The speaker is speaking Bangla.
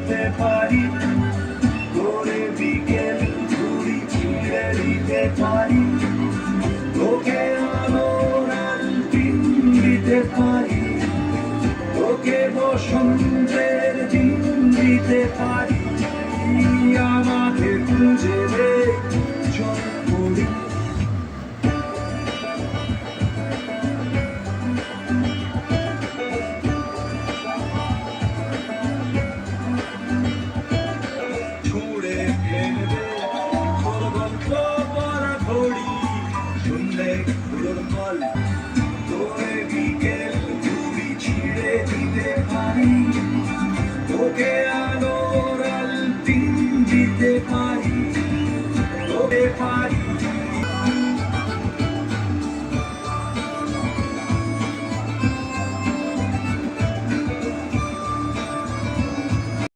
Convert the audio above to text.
দিতে পারি, তোরে বিকেল ঘুড়ি ছিঁড়ে দিতে পারি, তোকে আলোর আলপিন দিতে পারি, তোকে বসন্তের দিন দিতে পারি, আমাকে খুঁজে দে চল পড়ি। ছুঁড়ে ফেলবে তোর গল্প পড়া ঘড়ি, শুনলে তোর বল তোরে বিকেল ঘুড়ি ছিঁড়ে দিতে পারি, তোকে আলোর আলপিন দিতে পারি, তোকে পারি